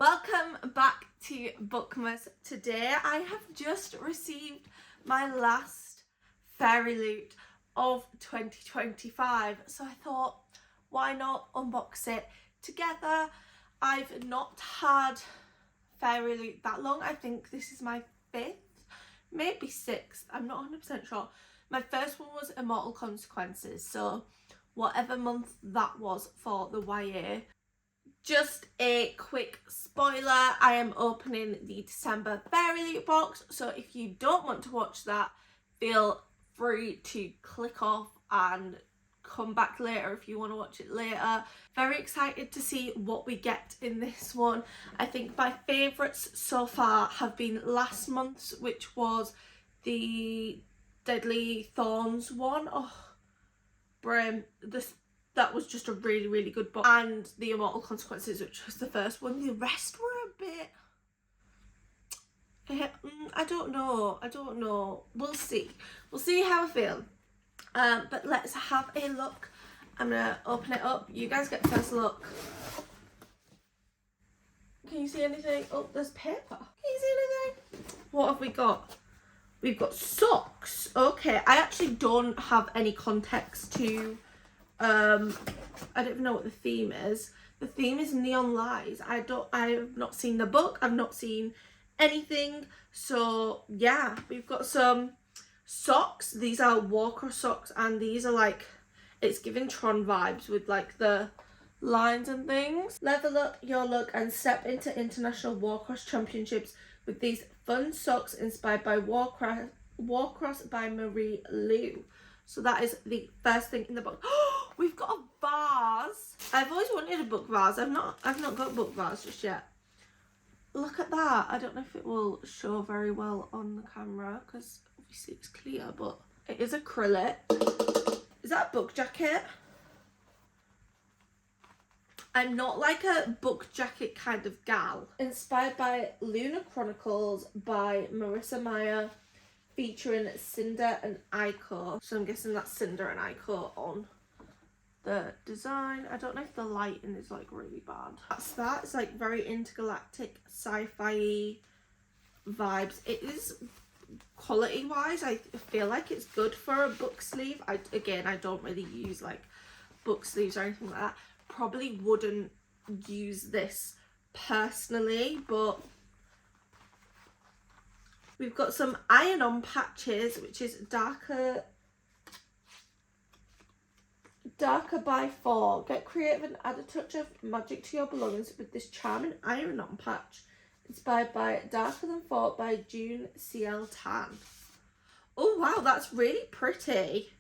Welcome back to Bookmas. Today I have just received my last fairy loot of 2025, so I thought, why not unbox it together? I've not had fairy loot that long. I think this is my 5th, maybe 6th, I'm not 100% sure. My first one was Immortal Consequences, so whatever month that was for the YA. Just a quick spoiler, I am opening the December fairy loot box, so if you don't want to watch that, feel free to click off and come back later if you want to watch it later. Very excited to see what we get in this one. I think my favourites so far have been last month's, which was the Deadly Thorns one. Oh, brain, that was just a really good book. And the Immortal Consequences, which was the first one. The rest were a bit, I don't know. We'll see how I feel. But let's have a look. I'm gonna open it up. You guys get first look. Can you see anything? Oh, there's paper. Can you see anything? What have we got? We've got socks. Okay, I actually don't have any context to I don't even know what the theme is. The theme is Neon Lies. I've not seen the book, I've not seen anything, so yeah, we've got some socks. These are Warcross socks, and these are like, it's giving Tron vibes with like the lines and things. Level up your look and step into international Warcross championships with these fun socks inspired by Warcross by Marie Liu. So that is the first thing in the book. We've got a vase. I've always wanted a book vase. I've not got a book vase just yet. Look at that. I don't know if it will show very well on the camera because obviously it's clear, but it is acrylic. Is that a book jacket? I'm not like a book jacket kind of gal. Inspired by Lunar Chronicles by Marissa Meyer, featuring Cinder and Aiko. So I'm guessing that's Cinder and Aiko on the design. I don't know if the lighting is like really bad. That's that. It's like very intergalactic sci-fi vibes. It is quality wise, I feel like it's good for a book sleeve. I don't really use like book sleeves or anything like that. Probably wouldn't use this personally, but we've got some iron-on patches, which is darker by 4. Get creative and add a touch of magic to your belongings with this charming iron-on patch. Inspired by Darker Than 4 by June CL Tan. Oh wow, that's really pretty.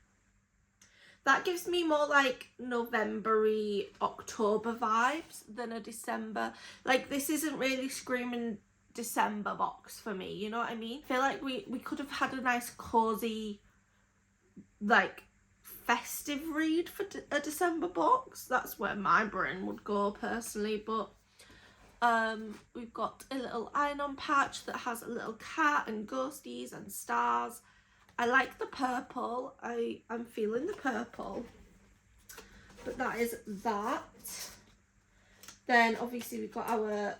That gives me more like November-y, October vibes than a December. Like, this isn't really screaming December box for me, you know what I mean? I feel like we could have had a nice cozy like festive read for a December box. That's where my brain would go personally. But we've got a little iron-on patch that has a little cat and ghosties and stars. I like the purple. I'm feeling the purple, but that is that. Then obviously we've got our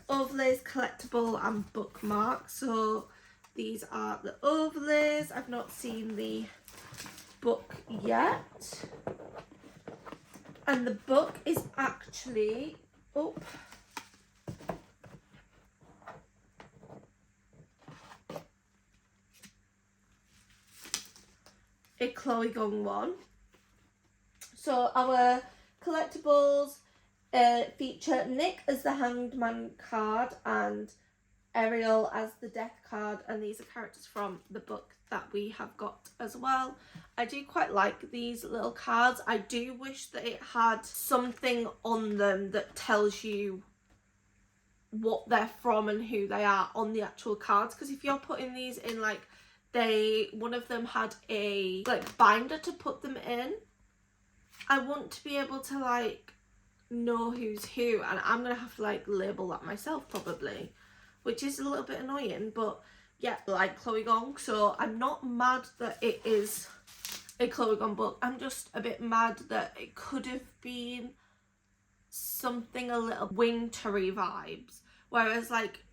overlays, collectible and bookmark. So these are the overlays. I've not seen the book yet, and the book is actually a Chloe Gong one. So our collectibles feature Nick as the Hanged Man card and Ariel as the Death card, and these are characters from the book that we have got as well. I do quite like these little cards. I do wish that it had something on them that tells you what they're from and who they are on the actual cards, because if you're putting these in, like, one of them had a like binder to put them in, I want to be able to like know who's who, and I'm gonna have to like label that myself probably, which is a little bit annoying. But yeah, like Chloe Gong, so I'm not mad that it is a Chloe Gong book. I'm just a bit mad that it could have been something a little wintry vibes, whereas like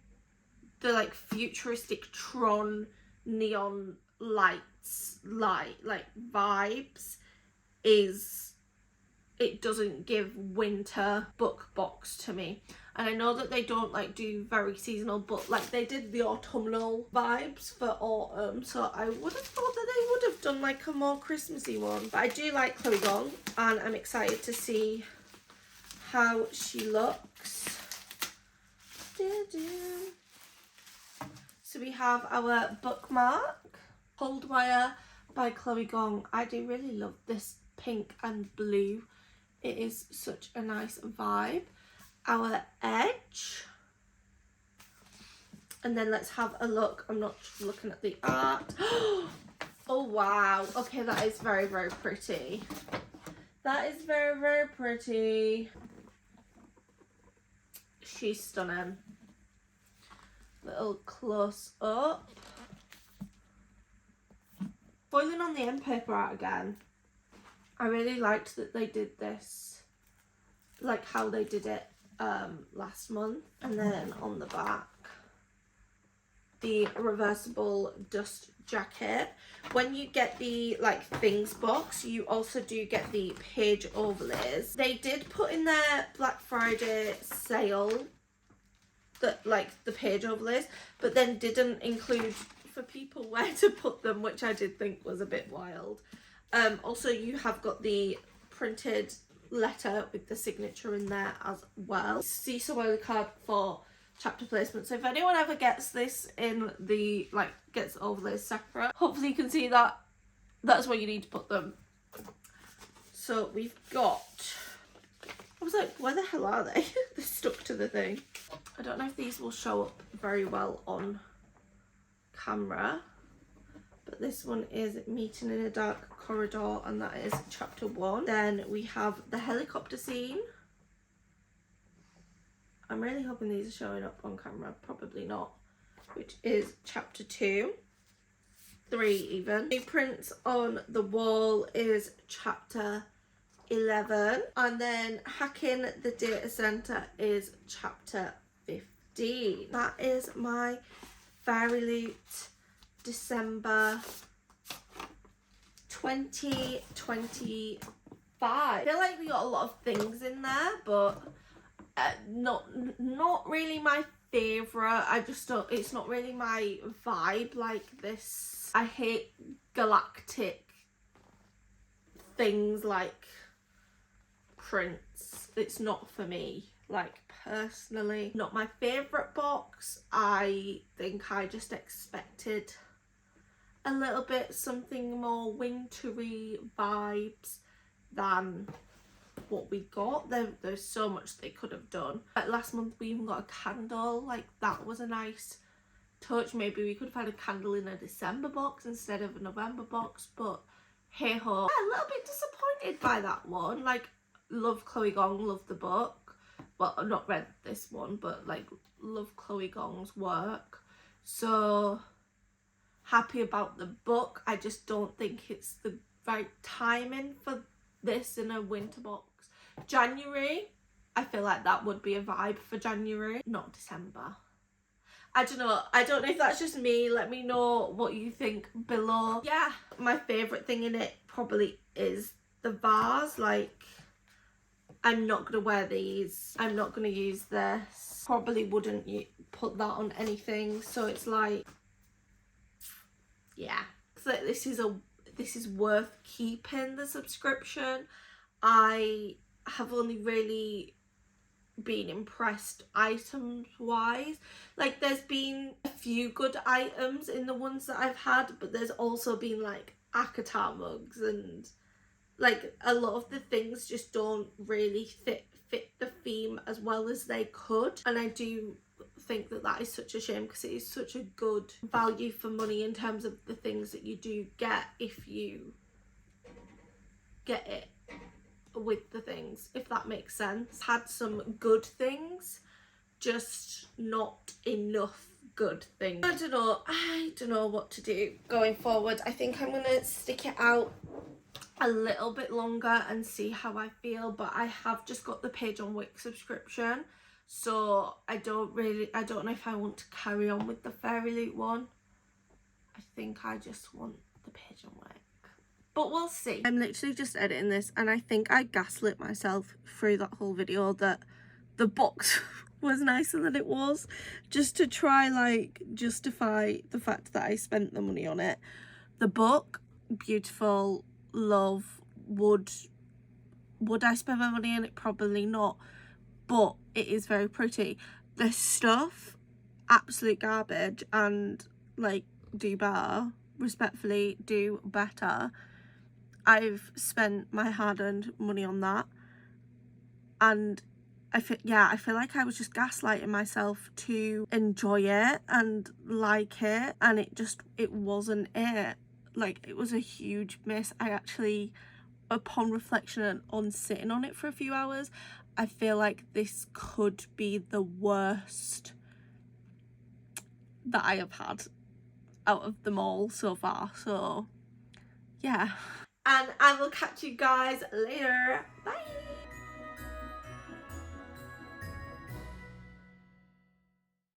the like futuristic Tron neon lights like vibes it doesn't give winter book box to me. And I know that they don't like do very seasonal, but like they did the autumnal vibes for autumn, so I would have thought that they would have done like a more Christmassy one. But I do like Chloe Gong, and I'm excited to see how she looks. So we have our bookmark, Cold Wire by Chloe Gong. I do really love this pink and blue. It is such a nice vibe. Our edge. And then let's have a look. I'm not looking at the art. Oh wow. Okay, that is very, very pretty. That is very, very pretty. She's stunning. Little close up. Foiling on the end paper art again. I really liked that they did this, like how they did it last month. And then on the back, the reversible dust jacket. When you get the like things box, you also do get the page overlays. They did put in their Black Friday sale that like the page overlays, but then didn't include for people where to put them, which I did think was a bit wild. Also you have got the printed letter with the signature in there as well. See somewhere the card for chapter placement. So if anyone ever gets this in the like gets overlays separate, hopefully you can see that that's where you need to put them. So we've got, I was like, where the hell are they? They're stuck to the thing. I don't know if these will show up very well on camera, but this one is Meeting in a Dark Corridor, and that is chapter 1. Then we have the helicopter scene. I'm really hoping these are showing up on camera, probably not, which is chapter 2, 3 even. Blueprints on the Wall is chapter 11, and then Hacking the Data Center is chapter 15. That is my Fairy Loot December 2025. I feel like we got a lot of things in there, but not really my favourite. I just don't, it's not really my vibe like this. I hate galactic things like prints. It's not for me, like personally. Not my favourite box. I think I just expected a little bit something more wintry vibes than what we got. There's so much they could have done. Like last month we even got a candle, like that was a nice touch. Maybe we could have had a candle in a December box instead of a November box, but hey ho. Yeah, a little bit disappointed by that one. Like, love Chloe Gong, love the book. Well, I've not read this one, but like love Chloe Gong's work. So happy about the book. I just don't think it's the right timing for this in a winter box. January, I feel like that would be a vibe for January, not December. I don't know if that's just me. Let me know what you think below. Yeah, my favourite thing in it probably is the vase. Like, I'm not gonna wear these, I'm not gonna use this, probably wouldn't put that on anything. So it's like, yeah, so this is worth keeping the subscription. I have only really been impressed items wise. Like, there's been a few good items in the ones that I've had, but there's also been like Akatar mugs, and like a lot of the things just don't really fit the theme as well as they could. And I do think that that is such a shame, because it is such a good value for money in terms of the things that you do get if you get it with the things, if that makes sense. Had some good things, just not enough good things. I don't know what to do going forward. I think I'm gonna stick it out a little bit longer and see how I feel, but I have just got the Page on Wick subscription, so I don't know if I want to carry on with the Fairy Loot one. I think I just want the Page on Wick, but we'll see. I'm literally just editing this, and I think I gaslit myself through that whole video that the box was nicer than it was, just to try like justify the fact that I spent the money on it. The book, beautiful, love. Would I spend my money on it? Probably not, but it is very pretty. The stuff, absolute garbage, and like, do better, respectfully, do better. I've spent my hard-earned money on that, and I feel like I was just gaslighting myself to enjoy it and like it, and it wasn't it. Like, it was a huge miss. I actually, upon reflection and on sitting on it for a few hours, I feel like this could be the worst that I have had out of them all so far. So yeah, and I will catch you guys later. Bye.